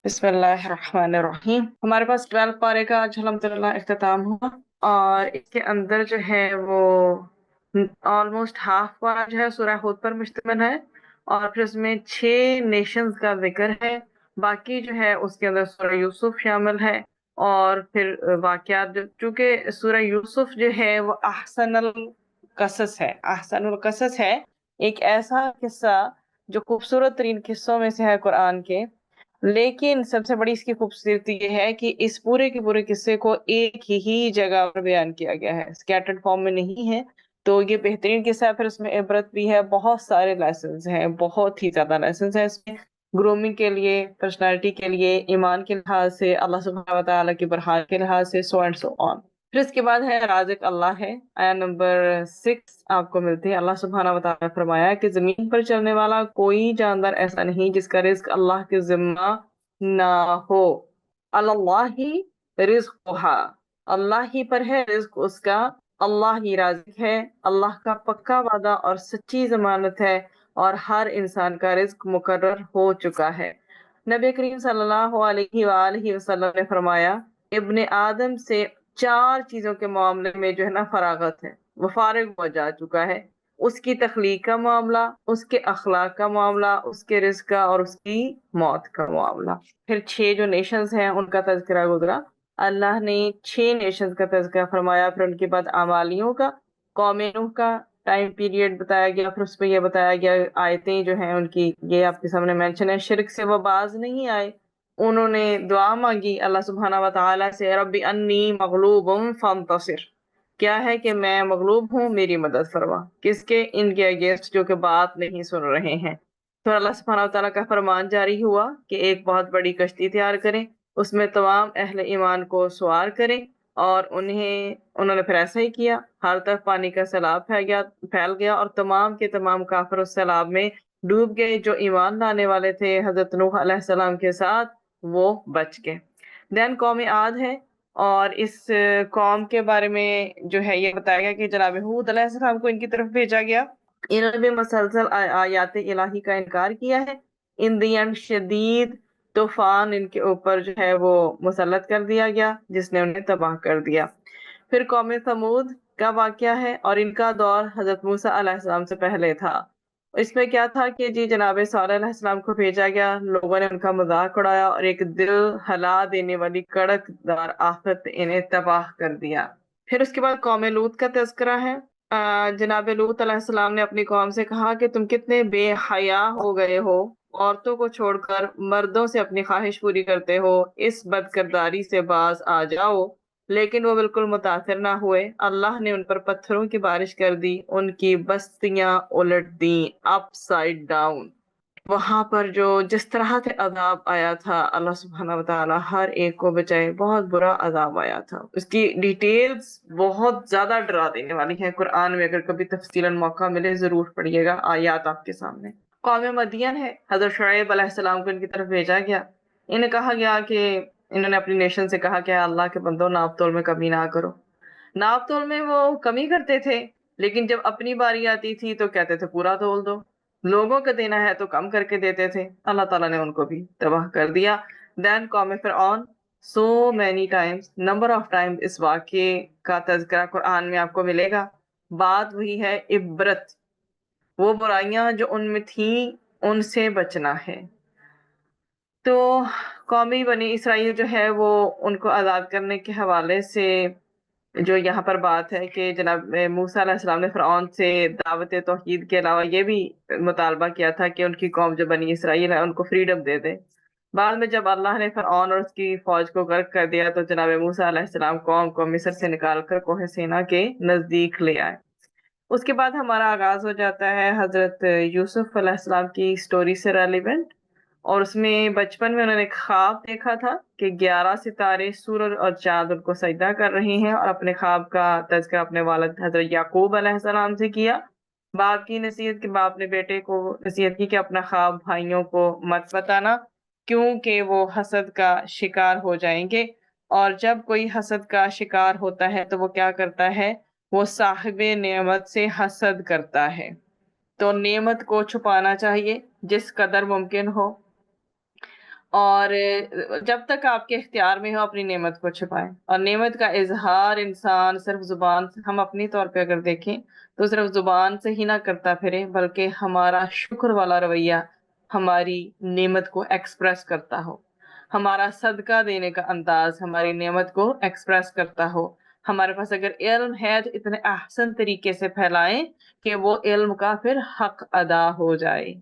بسم اللہ الرحمن الرحیم۔ ہمارے پاس 12 پارے کا آج الحمدللہ اختتام ہوا، اور اس کے اندر جو ہے وہ آلموسٹ ہاف پارا جو ہے سورہ ہود پر مشتمل ہے، اور پھر اس میں 6 نیشنز کا ذکر ہے۔ باقی جو ہے اس کے اندر سورہ یوسف شامل ہے، اور پھر واقعات چونکہ سورہ یوسف جو ہے وہ احسن القصص ہے، احسن القصص ہے، ایک ایسا قصہ جو خوبصورت ترین قصوں میں سے ہے قرآن کے۔ لیکن سب سے بڑی اس کی خوبصورتی یہ ہے کہ اس پورے کے پورے قصے کو ایک ہی جگہ پر بیان کیا گیا ہے، اسکیٹرڈ فارم میں نہیں ہے۔ تو یہ بہترین قصہ ہے، پھر اس میں عبرت بھی ہے، بہت سارے لیسنز ہیں، بہت ہی زیادہ لیسنز ہیں اس میں، گرومنگ کے لیے، پرسنالٹی کے لیے، ایمان کے لحاظ سے، اللہ سبحانہ و تعالیٰ کی برہان کے لحاظ سے، سو اینڈ سو آن۔ پھر اس کے بعد ہے رازق اللہ ہے، آیا نمبر 6 آپ کو ملتی ہے۔ اللہ سبحانہ و تعالیٰ نے فرمایا کہ زمین پر چلنے والا کوئی جاندار ایسا نہیں جس کا رزق اللہ کے ذمہ نہ ہو۔ اللہ ہی رزقھا، اللہ ہی پر ہے رزق اس کا، اللہ ہی رازق ہے، اللہ کا پکا وعدہ اور سچی ضمانت ہے، اور ہر انسان کا رزق مقرر ہو چکا ہے۔ نبی کریم صلی اللہ علیہ وآلہ وسلم نے فرمایا ابن آدم سے 4 چیزوں کے معاملے میں جو ہے نا فراغت ہے، وہ فارغ ہو جا چکا ہے۔ اس کی تخلیق کا معاملہ، اس کے اخلاق کا معاملہ، اس کے رزق کا، اور اس کی موت کا معاملہ۔ پھر 6 جو نیشنز ہیں ان کا تذکرہ گزرا، اللہ نے 6 نیشنز کا تذکرہ فرمایا، پھر ان کے بعد اعمالیوں کا، قوم نوح کا ٹائم پیریڈ بتایا گیا، پھر اس پہ یہ بتایا گیا آیتیں جو ہیں ان کی، یہ آپ کے سامنے مینشن ہے، شرک سے وہ باز نہیں آئے، انہوں نے دعا مانگی اللہ سبحانہ و تعالیٰ سے، رب انی مغلوب فانتصر، کیا ہے کہ میں مغلوب ہوں، میری مدد فرما۔ کس کے؟ ان کے اگینسٹ جو کہ بات نہیں سن رہے ہیں۔ تو اللہ سبحانہ وتعالیٰ کا فرمان جاری ہوا کہ ایک بہت بڑی کشتی تیار کریں، اس میں تمام اہل ایمان کو سوار کریں، اور انہوں نے پھر ایسا ہی کیا، ہر طرف پانی کا سیلاب پھیل گیا، اور تمام کے تمام کافر اس سیلاب میں ڈوب گئے۔ جو ایمان لانے والے تھے حضرت نوح علیہ السلام کے ساتھ، وہ بچ گئے۔ دین قوم عاد ہے، اور اس قوم کے بارے میں جو ہے یہ بتایا گیا کہ جناب ہود علیہ السلام کو ان کی طرف بھیجا گیا، انہوں نے بھی مسلسل آیات الہی کا انکار کیا ہے۔ ان دی اینڈ شدید طوفان ان کے اوپر جو ہے وہ مسلط کر دیا گیا، جس نے انہیں تباہ کر دیا۔ پھر قوم ثمود کا واقعہ ہے، اور ان کا دور حضرت موسیٰ علیہ السلام سے پہلے تھا۔ اس میں کیا تھا کہ جی جناب صالح علیہ السلام کو بھیجا گیا، لوگوں نے ان کا مذاق اڑایا، اور ایک دل ہلا دینے والی کڑک دار آفت انہیں تباہ کر دیا۔ پھر اس کے بعد قوم لوط کا تذکرہ ہے۔ جناب لوط علیہ السلام نے اپنی قوم سے کہا کہ تم کتنے بے حیا ہو گئے ہو، عورتوں کو چھوڑ کر مردوں سے اپنی خواہش پوری کرتے ہو، اس بد کرداری سے باز آ جاؤ۔ لیکن وہ بالکل متاثر نہ ہوئے، اللہ نے ان پر پتھروں کی بارش کر دی، ان کی بستیاں الٹ دیں، اپ سائڈ ڈاؤن۔ وہاں پر جو جس طرح سے عذاب آیا تھا، اللہ سبحانہ و تعالیٰ ہر ایک کو بچائے، بہت برا عذاب آیا تھا۔ اس کی ڈیٹیلز بہت زیادہ ڈرا دینے والی ہیں قرآن میں، اگر کبھی تفصیلاً موقع ملے ضرور پڑھیے گا، آیات آپ کے سامنے۔ قوم مدین ہے، حضرت شعیب علیہ السلام کو ان کی طرف بھیجا گیا، انہیں کہا گیا کہ انہوں نے اپنی نیشن سے کہا کہ اللہ کے بندو ناپ تول میں کمی نہ کرو۔ ناپ تول میں وہ کمی کرتے تھے، لیکن جب اپنی باری آتی تھی تو کہتے تھے پورا تول دو، لوگوں کا دینا ہے تو کم کر کے دیتے تھے۔ اللہ تعالیٰ نے ان کو بھی تباہ کر دیا۔ دین قوم فرعون، so many times, number of time اس واقعے کا تذکرہ قرآن میں آپ کو ملے گا۔ بات وہی ہے، عبرت، وہ برائیاں جو ان میں تھیں ان سے بچنا ہے۔ تو قومی بنی اسرائیل جو ہے وہ ان کو آزاد کرنے کے حوالے سے جو یہاں پر بات ہے کہ جناب موسیٰ علیہ السلام نے فرعون سے دعوت توحید کے علاوہ یہ بھی مطالبہ کیا تھا کہ ان کی قوم جو بنی اسرائیل ہے ان کو فریڈم دے دے۔ بعد میں جب اللہ نے فرعون اور اس کی فوج کو غرق کر دیا تو جناب موسیٰ علیہ السلام قوم کو مصر سے نکال کر کوہ سینا کے نزدیک لے آئے۔ اس کے بعد ہمارا آغاز ہو جاتا ہے حضرت یوسف علیہ السلام کی سٹوری سے ریلیونٹ، اور اس میں بچپن میں انہوں نے ایک خواب دیکھا تھا کہ 11 ستارے، سورج اور چاند ان کو سجدہ کر رہے ہیں، اور اپنے خواب کا تذکرہ اپنے والد حضرت یعقوب علیہ السلام سے کیا۔ باپ کی نصیحت، کہ باپ نے بیٹے کو نصیحت کی کہ اپنا خواب بھائیوں کو مت بتانا، کیونکہ وہ حسد کا شکار ہو جائیں گے، اور جب کوئی حسد کا شکار ہوتا ہے تو وہ کیا کرتا ہے، وہ صاحب نعمت سے حسد کرتا ہے۔ تو نعمت کو چھپانا چاہیے جس قدر ممکن ہو، اور جب تک آپ کے اختیار میں ہو اپنی نعمت کو چھپائیں. اور نعمت کا اظہار انسان صرف زبان سے، ہم اپنی طور پہ اگر دیکھیں تو صرف زبان سے ہی نہ کرتا پھرے، بلکہ ہمارا شکر والا رویہ ہماری نعمت کو ایکسپریس کرتا ہو، ہمارا صدقہ دینے کا انداز ہماری نعمت کو ایکسپریس کرتا ہو. ہمارے پاس اگر علم ہے تو اتنے احسن طریقے سے پھیلائیں کہ وہ علم کا پھر حق ادا ہو جائے.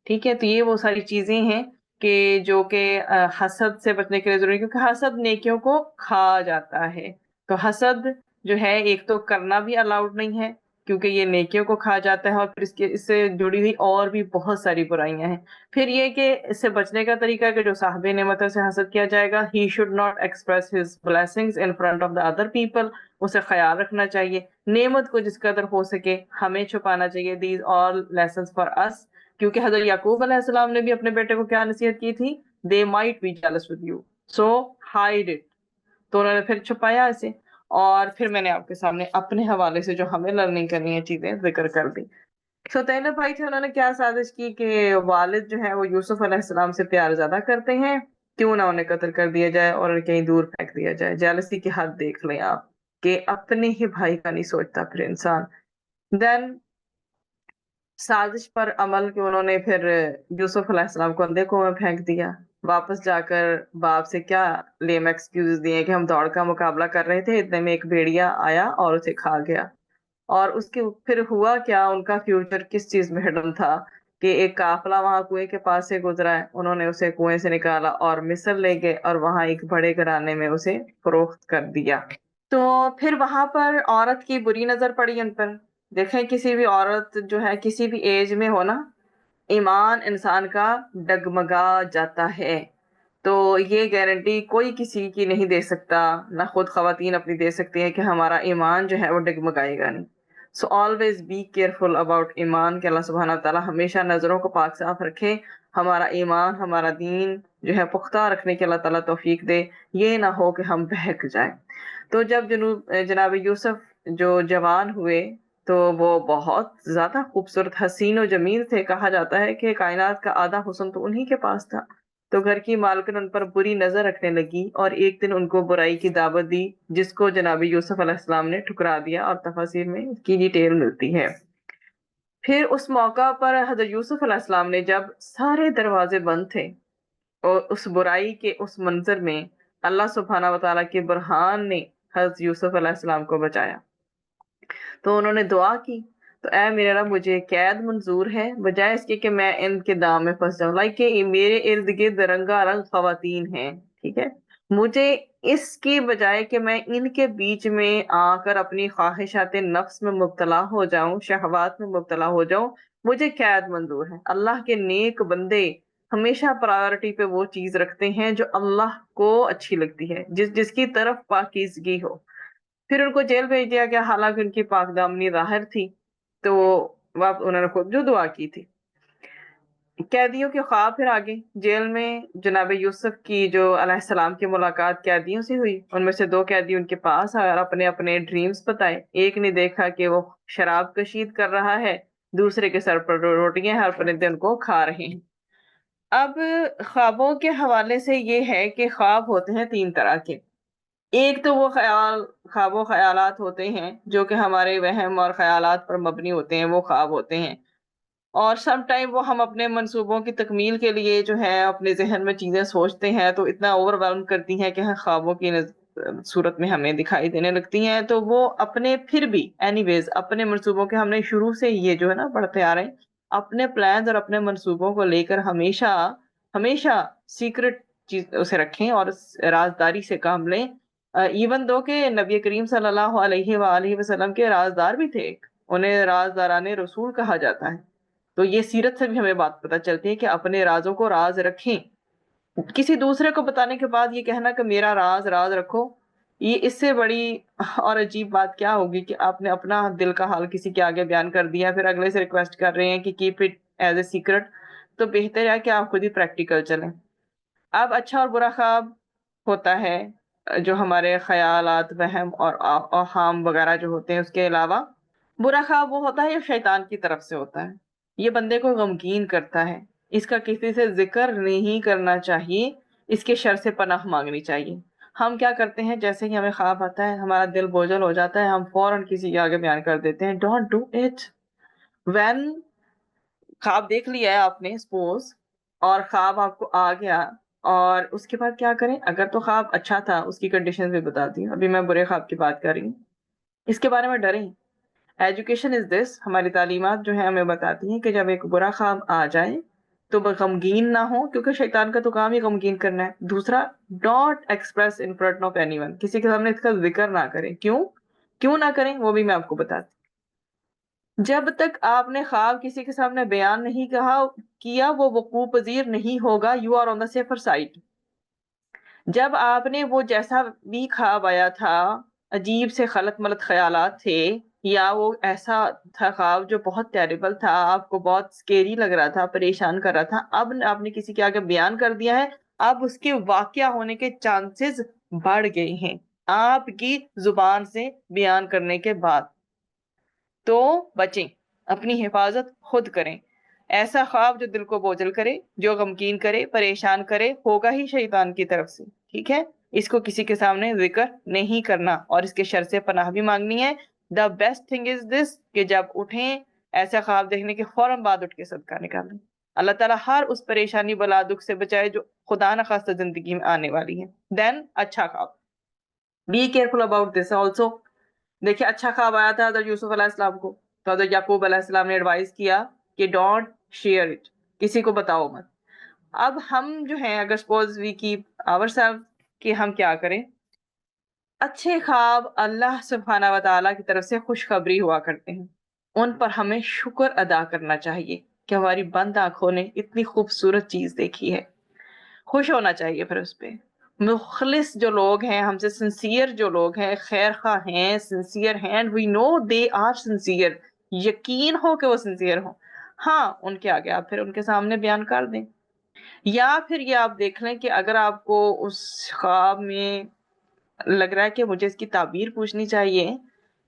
ٹھیک ہے، تو یہ وہ ساری چیزیں ہیں کہ جو کہ حسد سے بچنے کے لیے ضروری ہے، کیونکہ حسد نیکیوں کو کھا جاتا ہے. تو حسد جو ہے ایک تو کرنا بھی الاؤڈ نہیں ہے کیونکہ یہ نیکیوں کو کھا جاتا ہے، اور پھر اس سے جڑی ہوئی اور بھی بہت ساری برائیاں ہیں. پھر یہ کہ اس سے بچنے کا طریقہ کہ جو صاحب نعمتوں سے حسد کیا جائے گا، he should not express his blessings in front of the other people. اسے خیال رکھنا چاہیے، نعمت کو جس قدر ہو سکے ہمیں چھپانا چاہیے. these all lessons for us. کیونکہ حضرت یعقوب علیہ السلام نے بھی اپنے بیٹے کو کیا نصیحت کی تھی؟ they might be jealous with you so hide it. تو انہوں نے پھر چھپایا اسے. اور پھر میں نے آپ کے سامنے اپنے حوالے سے جو ہمیں لرننگ کرنی ہے چیزیں ذکر کر دی. سو طیلب بھائی تھے، انہوں نے کیا سازش کی کہ والد جو ہے وہ یوسف علیہ السلام سے پیار زیادہ کرتے ہیں، کیوں نہ انہیں قتل کر دیا جائے اور انہیں کہیں دور پھینک دیا جائے. جیلسی کی حد دیکھ لیں آپ کہ اپنے ہی بھائی کا نہیں سوچتا پھر انسان. دین سازش پر عمل کہ انہوں نے پھر یوسف علیہ السلام کو اندھے کنویں میں پھینک دیا. واپس جا کر باپ سے کیا لیم ایکسکیوز دیے کہ ہم دوڑ کا مقابلہ کر رہے تھے، اتنے میں ایک بھیڑیا آیا اور اسے کھا گیا. اور اس کے پھر ہوا کیا، ان کا فیوچر کس چیز میں ہڈن تھا کہ ایک قافلہ وہاں کنویں کے پاس سے گزرا ہے، انہوں نے اسے کنویں سے نکالا اور مصر لے گئے اور وہاں ایک بڑے گھرانے میں اسے فروخت کر دیا. تو پھر وہاں پر عورت کی بری نظر پڑی ان پر. دیکھیں کسی بھی عورت جو ہے کسی بھی ایج میں ہو نا، ایمان انسان کا ڈگمگا جاتا ہے. تو یہ گارنٹی کوئی کسی کی نہیں دے سکتا، نہ خود خواتین اپنی دے سکتی ہیں کہ ہمارا ایمان جو ہے وہ ڈگمگائے گا نہیں. So always be careful about ایمان، کہ اللہ سبحانہ تعالیٰ ہمیشہ نظروں کو پاک صاف رکھے، ہمارا ایمان ہمارا دین جو ہے پختہ رکھنے کے اللہ تعالیٰ توفیق دے، یہ نہ ہو کہ ہم بہک جائیں. تو جب جناب یوسف جو جوان ہوئے تو وہ بہت زیادہ خوبصورت حسین و جمیل تھے. کہا جاتا ہے کہ کائنات کا آدھا حسن تو انہی کے پاس تھا. تو گھر کی مالکن ان پر بری نظر رکھنے لگی اور ایک دن ان کو برائی کی دعوت دی، جس کو جناب یوسف علیہ السلام نے ٹھکرا دیا، اور تفاسیر میں اس کی ڈیٹیل ملتی ہے. پھر اس موقع پر حضرت یوسف علیہ السلام نے جب سارے دروازے بند تھے اور اس برائی کے اس منظر میں اللہ سبحانہ و تعالیٰ کے برہان نے حضرت یوسف علیہ السلام کو بچایا. تو انہوں نے دعا کی، تو اے میرے رب مجھے قید منظور ہے، بجائے اس کے کہ میں ان کے دام میں پھنس جاؤں. لائک کہ میرے ارد گرد رنگا رنگ خواتین ہیں، ٹھیک ہے، مجھے اس کی بجائے کہ میں ان کے بیچ میں آ کر اپنی خواہشات نفس میں مبتلا ہو جاؤں، شہوات میں مبتلا ہو جاؤں، مجھے قید منظور ہے. اللہ کے نیک بندے ہمیشہ پرائیورٹی پہ وہ چیز رکھتے ہیں جو اللہ کو اچھی لگتی ہے، جس کی طرف پاکیزگی ہو. پھر ان کو جیل بھیج دیا گیا، حالانکہ ان کی پاک دامنی ظاہر تھی. تو انہوں نے خود جو دعا کی تھی. قیدیوں کے خواب پھر آگے جیل میں جناب یوسف کی جو علیہ السلام کی ملاقات قیدیوں سے ہوئی. ان میں سے 2 قیدی ان کے پاس آئے اور اپنے اپنے ڈریمز بتائے. ایک نے دیکھا کہ وہ شراب کشید کر رہا ہے، دوسرے کے سر پر روٹیاں ہیں اور پرندے ان کو کھا رہے ہیں. اب خوابوں کے حوالے سے یہ ہے کہ خواب ہوتے ہیں 3 طرح کے. ایک تو وہ خواب و خیالات ہوتے ہیں جو کہ ہمارے وہم اور خیالات پر مبنی ہوتے ہیں، وہ خواب ہوتے ہیں. اور سم ٹائم وہ ہم اپنے منصوبوں کی تکمیل کے لیے جو ہے اپنے ذہن میں چیزیں سوچتے ہیں تو اتنا اوور ویلم کرتی ہیں کہ خوابوں کی صورت میں ہمیں دکھائی دینے لگتی ہیں. تو وہ اپنے پھر بھی اینی ویز اپنے منصوبوں کے، ہم نے شروع سے یہ جو ہے نا پڑھتے آ رہے ہیں، اپنے پلانز اور اپنے منصوبوں کو لے کر ہمیشہ ہمیشہ سیکرٹ چیز اسے رکھیں اور رازداری سے کام لیں. ایون دو کہ نبی کریم صلی اللہ علیہ وآلہ وسلم کے رازدار بھی تھے، انہیں رازداران رسول کہا جاتا ہے. تو یہ سیرت سے بھی ہمیں بات پتہ چلتی ہے کہ اپنے رازوں کو راز رکھیں. کسی دوسرے کو بتانے کے بعد یہ کہنا کہ میرا راز راز رکھو، یہ اس سے بڑی اور عجیب بات کیا ہوگی کہ آپ نے اپنا دل کا حال کسی کے آگے بیان کر دیا، پھر اگلے سے ریکویسٹ کر رہے ہیں کہ keep it as a secret. تو بہتر ہے کہ آپ خود ہی پریکٹیکل چلیں. اب اچھا اور برا خواب ہوتا ہے جو ہمارے خیالات، وہم اور اوہام وغیرہ جو ہوتے ہیں. اس کے علاوہ برا خواب وہ ہوتا ہے یہ شیطان کی طرف سے ہوتا ہے. یہ بندے کو غمگین کرتا ہے، اس کا کسی سے ذکر نہیں کرنا چاہیے، اس کے شر سے پناہ مانگنی چاہیے۔ ہم کیا کرتے ہیں، جیسے ہی ہمیں خواب آتا ہے ہمارا دل بوجھل ہو جاتا ہے، ہم فوراً کسی کے آگے بیان کر دیتے ہیں۔ Don't do it. وین خواب دیکھ لیا ہے آپ نے سپوز، اور خواب آپ کو آ گیا، اور اس کے بعد کیا کریں؟ اگر تو خواب اچھا تھا، اس کی کنڈیشن بھی بتاتی ہوں، ابھی میں برے خواب کی بات کر رہی ہوں، اس کے بارے میں ڈریں۔ ایجوکیشن از دس، ہماری تعلیمات جو ہے ہمیں بتاتی ہیں کہ جب ایک برا خواب آ جائے تو غمگین نہ ہو، کیونکہ شیطان کا تو کام ہی غمگین کرنا ہے۔ دوسرا، don't express in front of any one, کسی کے سامنے اس کا ذکر نہ کریں۔ کیوں نہ کریں وہ بھی میں آپ کو بتاتی ہوں۔ جب تک آپ نے خواب کسی کے سامنے بیان نہیں کیا وہ وقوع پذیر نہیں ہوگا، you are on the safer side. جب آپ نے وہ جیسا بھی خواب آیا تھا، عجیب سے خلط ملط خیالات تھے، یا وہ ایسا تھا خواب جو بہت ٹیریبل تھا، آپ کو بہت سکیری لگ رہا تھا، پریشان کر رہا تھا، اب آپ نے کسی کے آگے بیان کر دیا ہے، اب اس کے واقعہ ہونے کے چانسز بڑھ گئے ہیں آپ کی زبان سے بیان کرنے کے بعد۔ تو بچیں، اپنی حفاظت خود کریں۔ ایسا خواب جو دل کو بوجھل کرے، جو غمگین کرے، پریشان کرے، ہوگا ہی شیطان کی طرف سے، ٹھیک ہے؟ اس کو کسی کے سامنے ذکر نہیں کرنا، اور اس کے شر سے پناہ بھی مانگنی ہے۔ دا بیسٹ تھنگ از دس کہ جب اٹھیں ایسا خواب دیکھنے کے فوراً بعد اٹھ کے صدقہ نکالیں۔ اللہ تعالیٰ ہر اس پریشانی بلا دکھ سے بچائے جو خدا نخواستہ زندگی میں آنے والی ہے۔ دین اچھا خواب، be careful about this also. دیکھیں، اچھا خواب آیا تھا حضرت یوسف علیہ السلام کو، تو حضرت یعقوب علیہ السلام نے ایڈوائز کیا کہ ڈونٹ شیئر اٹ، کسی کو بتاؤ مت۔ اب ہم جو ہیں، اگر suppose we keep our self, کہ ہم کیا کریں، اچھے خواب اللہ سبحانہ و تعالیٰ کی طرف سے خوشخبری ہوا کرتے ہیں، ان پر ہمیں شکر ادا کرنا چاہیے کہ ہماری بند آنکھوں نے اتنی خوبصورت چیز دیکھی ہے، خوش ہونا چاہیے پھر اس پہ۔ مخلص جو لوگ ہیں، ہم سے سنسیئر جو لوگ ہیں، خیر خواہ ہیں، سنسیئر ہیں، and we know they are sincere, یقین ہو کہ وہ سنسیئر ہوں، ہاں ان کے آگے آپ پھر ان کے سامنے بیان کر دیں۔ یا پھر یہ آپ دیکھ لیں کہ اگر آپ کو اس خواب میں لگ رہا ہے کہ مجھے اس کی تعبیر پوچھنی چاہیے،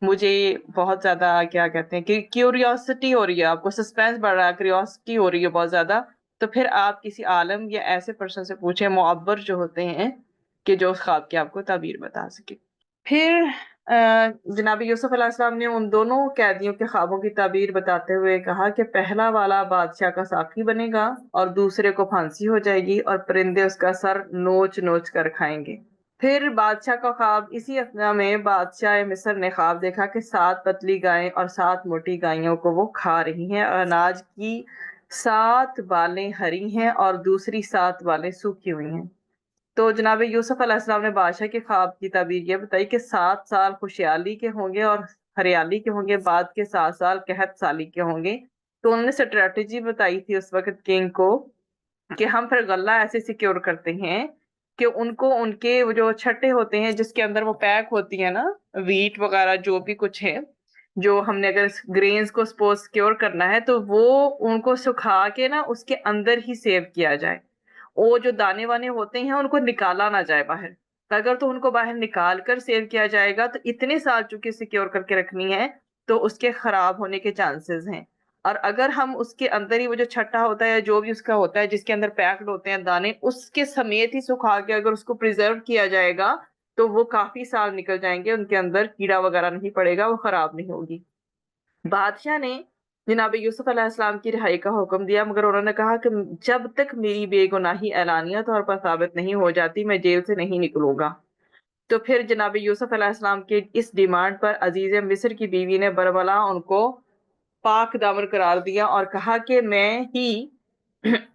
مجھے بہت زیادہ کیا کہتے ہیں کہ کیوریوسٹی ہو رہی ہے، آپ کو سسپینس بڑھ رہا ہے، کیوریوسٹی ہو رہی ہے بہت زیادہ، تو پھر آپ کسی عالم یا ایسے پرسن سے پوچھیں، معبر جو ہوتے ہیں، کہ جو اس خواب کی آپ کو تعبیر بتا سکے۔ پھر جناب یوسف علیہ السلام نے ان دونوں قیدیوں کے خوابوں کی تعبیر بتاتے ہوئے کہا کہ پہلا والا بادشاہ کا ساقی بنے گا، اور دوسرے کو پھانسی ہو جائے گی، اور پرندے اس کا سر نوچ نوچ کر کھائیں گے۔ پھر بادشاہ کا خواب، اسی اثنا میں بادشاہ مصر نے خواب دیکھا کہ 7 پتلی گائیں اور 7 موٹی گائیوں کو وہ کھا رہی ہیں، اور اناج کی 7 بالیں ہری ہیں اور دوسری 7 بالیں سوکھی ہوئی ہیں۔ تو جناب یوسف علیہ السلام نے بادشاہ کے خواب کی تعبیر یہ بتائی کہ 7 سال خوشحالی کے ہوں گے اور ہریالی کے ہوں گے، بعد کے 7 سال قحط سالی کے ہوں گے۔ تو انہوں نے اسٹریٹجی بتائی تھی اس وقت کنگ کو کہ ہم پھر غلہ ایسے سیکیور کرتے ہیں کہ ان کو ان کے جو چھٹے ہوتے ہیں جس کے اندر وہ پیک ہوتی ہے نا، ویٹ وغیرہ جو بھی کچھ ہے، جو ہم نے اگر گرینز کو سپوز سیکیور کرنا ہے تو وہ ان کو سکھا کے نا اس کے اندر ہی سیو کیا جائے، وہ جو دانے وانے ہوتے ہیں ان کو نکالا نہ جائے باہر۔ اگر تو ان کو باہر نکال کر سیو کیا جائے گا تو اتنے سال چونکہ سیکیور کر کے رکھنی ہے تو اس کے خراب ہونے کے چانسز ہیں، اور اگر ہم اس کے اندر ہی وہ جو چھٹا ہوتا ہے جو بھی اس کا ہوتا ہے جس کے اندر پیکڈ ہوتے ہیں دانے، اس کے سمیت ہی سکھا کے اگر اس کو پریزرو کیا جائے گا تو وہ کافی سال نکل جائیں گے، ان کے اندر کیڑا وغیرہ نہیں پڑے گا، وہ خراب نہیں ہوگی۔ بادشاہ نے جناب یوسف علیہ السلام کی رہائی کا حکم دیا، مگر انہوں نے کہا کہ جب تک میری بے گناہی اعلانیہ طور پر ثابت نہیں ہو جاتی میں جیل سے نہیں نکلوں گا۔ تو پھر جناب یوسف علیہ السلام کی اس ڈیمانڈ پر عزیز مصر کی بیوی نے بربلا ان کو پاک دامن قرار دیا اور کہا کہ میں ہی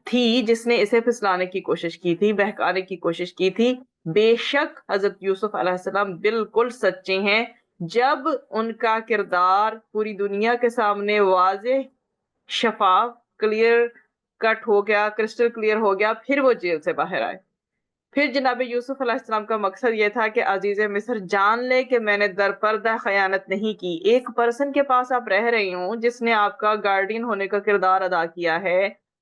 تھی جس نے اسے پھسلانے کی کوشش کی تھی، بہکانے کی کوشش کی تھی۔ بے شک حضرت یوسف علیہ السلام بالکل سچے ہیں۔ جب ان کا کردار پوری دنیا کے سامنے واضح، شفاف، کلیئر کٹ ہو گیا، کرسٹل کلیئر ہو گیا، پھر وہ جیل سے باہر آئے۔ پھر جناب یوسف علیہ السلام کا مقصد یہ تھا کہ عزیز مصر جان لے کہ میں نے در پردہ خیانت نہیں کی۔ ایک پرسن کے پاس آپ رہ رہی ہوں جس نے آپ کا گارڈین ہونے کا کردار ادا کیا ہے،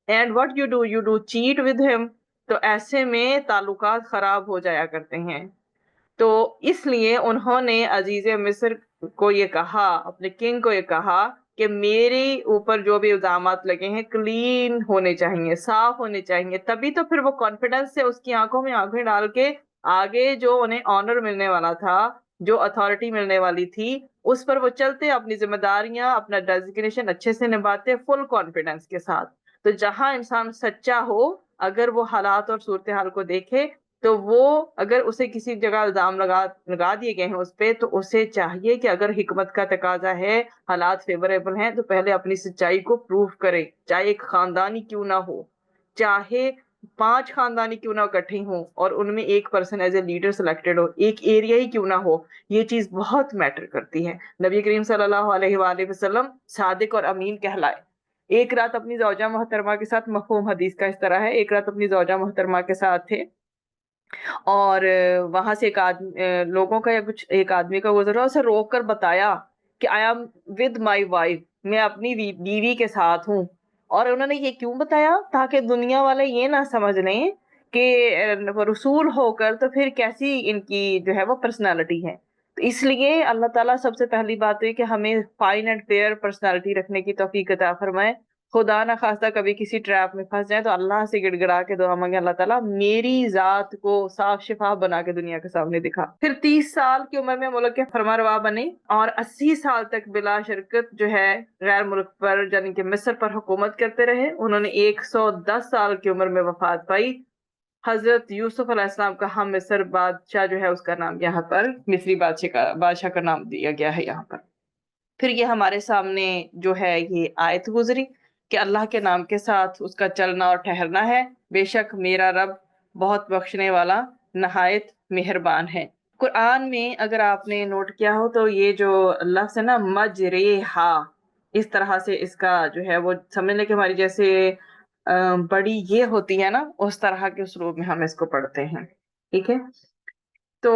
and what you do cheat with him، تو ایسے میں تعلقات خراب ہو جایا کرتے ہیں۔ تو اس لیے انہوں نے عزیز مصر کو یہ کہا، اپنے کنگ کو یہ کہا کہ میرے اوپر جو بھی الزامات لگے ہیں کلین ہونے چاہیے، صاف ہونے چاہیے، تبھی تو پھر وہ کانفیڈنس سے اس کی آنکھوں میں آنکھیں ڈال کے آگے جو انہیں آنر ملنے والا تھا، جو اتھارٹی ملنے والی تھی، اس پر وہ چلتے، اپنی ذمہ داریاں، اپنا ڈیزیگنیشن اچھے سے نبھاتے فل کانفیڈنس کے ساتھ۔ تو جہاں انسان سچا ہو، اگر وہ حالات اور صورتحال کو دیکھے، تو وہ اگر اسے کسی جگہ الزام لگا دیے گئے ہیں اس پہ، تو اسے چاہیے کہ اگر حکمت کا تقاضا ہے، حالات فیوریبل ہیں، تو پہلے اپنی سچائی کو پروف کرے، چاہے ایک خاندانی کیوں نہ ہو، چاہے 5 خاندانی کیوں نہ اکٹھے ہوں اور ان میں ایک person as a leader selected ہو، ایک ایریا ہی کیوں نہ ہو، یہ چیز بہت میٹر کرتی ہے۔ نبی کریم صلی اللہ علیہ وآلہ وسلم صادق اور امین کہلائے۔ ایک رات اپنی زوجہ محترمہ کے ساتھ، مفہوم حدیث کا اس طرح ہے، ایک رات اپنی زوجہ محترمہ کے ساتھ تھے، اور وہاں سے لوگوں کا یا کچھ ایک آدمی کا گزرا، اسے روک کر بتایا کہ I am with my wife, میں اپنی بیوی کے ساتھ ہوں۔ اور انہوں نے یہ کیوں بتایا؟ تاکہ دنیا والے یہ نہ سمجھ لیں کہ رسول ہو کر تو پھر کیسی ان کی جو ہے وہ پرسنالٹی ہے۔ تو اس لیے اللہ تعالیٰ سب سے پہلی بات ہے کہ ہمیں فائن اینڈ فیئر پرسنالٹی رکھنے کی توفیق عطا فرمائے۔ خدا نہ خواستہ کبھی کسی ٹریپ میں پھنس جائیں تو اللہ سے گڑ گڑا کے دعا مانگے، اللہ تعالیٰ میری ذات کو صاف شفاف بنا کے دنیا کے سامنے دکھا۔ پھر 30 سال کی عمر میں ملک کے فرما روا بنے، اور 80 سال تک بلا شرکت جو ہے غیر ملک پر یعنی کہ مصر پر حکومت کرتے رہے۔ انہوں نے 110 سال کی عمر میں وفات پائی۔ حضرت یوسف علیہ السلام کا ہم مصر بادشاہ جو ہے، اس کا نام یہاں پر مصری بادشاہ کا نام دیا گیا ہے یہاں پر۔ پھر یہ ہمارے سامنے جو ہے یہ آیت گزری کہ اللہ کے نام کے ساتھ اس کا چلنا اور ٹھہرنا ہے۔ بے شک میرا رب بہت بخشنے والا، نہایت مہربان ہے۔ قرآن میں اگر آپ نے نوٹ کیا ہو تو یہ جو لفظ ہے نا، مجریہا، اس طرح سے اس کا جو ہے وہ سمجھ لیں کہ ہماری جیسے بڑی یہ ہوتی ہے نا، اس طرح کے اسلوب میں ہم اس کو پڑھتے ہیں، ٹھیک ہے؟ تو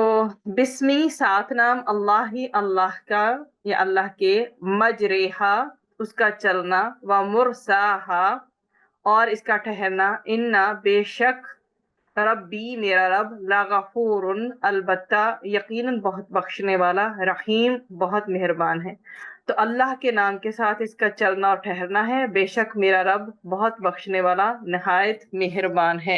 بسمی ساتھ نام اللہ ہی اللہ کا یا اللہ کے، مجریہا اس کا چلنا، و مرساہا اور اس کا ٹھہرنا، انا بے شک ربی میرا رب، لغفور البتہ یقیناً بہت بخشنے والا، رحیم بہت مہربان ہے۔ تو اللہ کے نام کے ساتھ اس کا چلنا اور ٹھہرنا ہے، بے شک میرا رب بہت بخشنے والا، نہایت مہربان ہے۔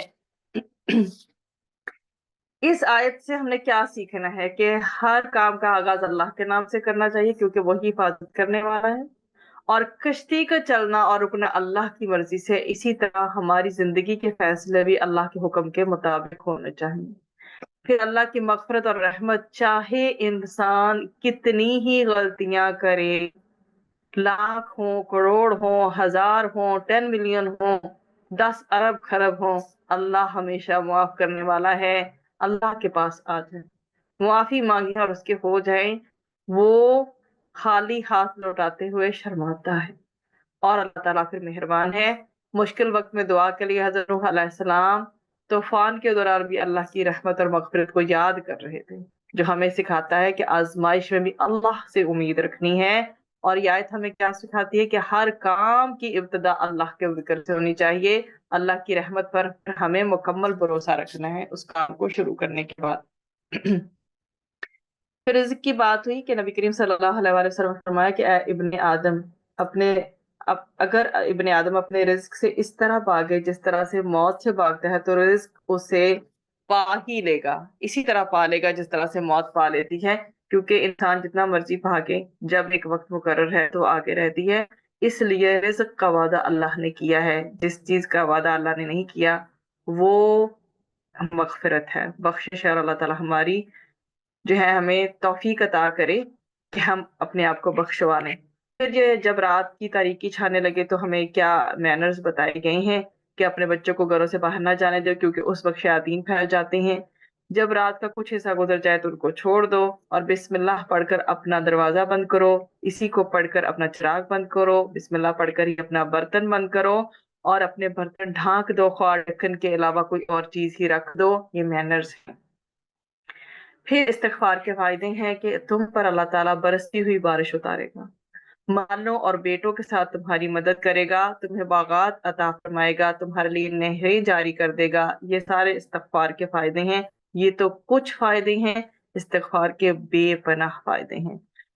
اس آیت سے ہم نے کیا سیکھنا ہے کہ ہر کام کا آغاز اللہ کے نام سے کرنا چاہیے، کیونکہ وہی حفاظت کرنے والا ہے، اور کشتی کا چلنا اور رکنا اللہ کی مرضی سے۔ اسی طرح ہماری زندگی کے فیصلے بھی اللہ کے حکم کے مطابق ہونے چاہیے۔ پھر اللہ کی مغفرت اور رحمت، چاہے انسان کتنی ہی غلطیاں کرے، لاکھ ہوں، کروڑ ہوں، ہزار ہوں، 10 ملین ہوں، 10 ارب خرب ہوں، اللہ ہمیشہ معاف کرنے والا ہے۔ اللہ کے پاس آ جائیں، معافی مانگیں اور اس کے ہو جائیں، وہ خالی ہاتھ لوٹاتے ہوئے شرماتا ہے، اور اللہ تعالیٰ پھر مہربان ہے۔ مشکل وقت میں دعا کے لیے حضرت نوح علیہ السلام طوفان کے دوران بھی اللہ کی رحمت اور مغفرت کو یاد کر رہے تھے، جو ہمیں سکھاتا ہے کہ آزمائش میں بھی اللہ سے امید رکھنی ہے۔ اور یہ آیت ہمیں کیا سکھاتی ہے کہ ہر کام کی ابتدا اللہ کے ذکر سے ہونی چاہیے۔ اللہ کی رحمت پر ہمیں مکمل بھروسہ رکھنا ہے اس کام کو شروع کرنے کے بعد۔ پھر رزق کی بات ہوئی کہ نبی کریم صلی اللہ علیہ وآلہ وسلم نے فرمایا کہ اے ابن آدم، اگر ابن آدم اپنے رزق سے اس طرح بھاگے جس طرح سے موت سے بھاگتا ہے، تو رزق اسے پا ہی لے گا، اسی طرح پا لے گا جس طرح سے موت پا لیتی ہے۔ کیونکہ انسان جتنا مرضی بھاگے، جب ایک وقت مقرر ہے تو آگے رہتی ہے۔ اس لیے رزق کا وعدہ اللہ نے کیا ہے، جس چیز کا وعدہ اللہ نے نہیں کیا وہ مغفرت ہے، بخشش ہے، اور اللہ تعالیٰ ہماری جو ہے ہمیں توفیق عطا کرے کہ ہم اپنے آپ کو بخشوا لیں۔ پھر جب رات کی تاریکی چھانے لگے تو ہمیں کیا مینرز بتائے گئے ہیں کہ اپنے بچوں کو گھروں سے باہر نہ جانے دو، کیونکہ اس وقت شیاطین پھیل جاتے ہیں۔ جب رات کا کچھ حصہ گزر جائے تو ان کو چھوڑ دو، اور بسم اللہ پڑھ کر اپنا دروازہ بند کرو، اسی کو پڑھ کر اپنا چراغ بند کرو، بسم اللہ پڑھ کر ہی اپنا برتن بند کرو، اور اپنے برتن ڈھانک دو، خواہ ڈھکن کے علاوہ کوئی اور چیز ہی رکھ دو۔ یہ مینرز ہیں۔ پھر استغفار کے فائدے ہیں کہ تم پر اللہ تعالیٰ برستی ہوئی بارش اتارے گا، مالوں اور بیٹوں کے ساتھ تمہاری مدد کرے گا، تمہیں باغات عطا فرمائے گا، تمہارے لیے نہریں جاری کر دے گا۔ یہ سارے استغفار کے فائدے ہیں۔ یہ تو کچھ فائدے ہیں، استغفار کے بے پناہ فائدے ہیں۔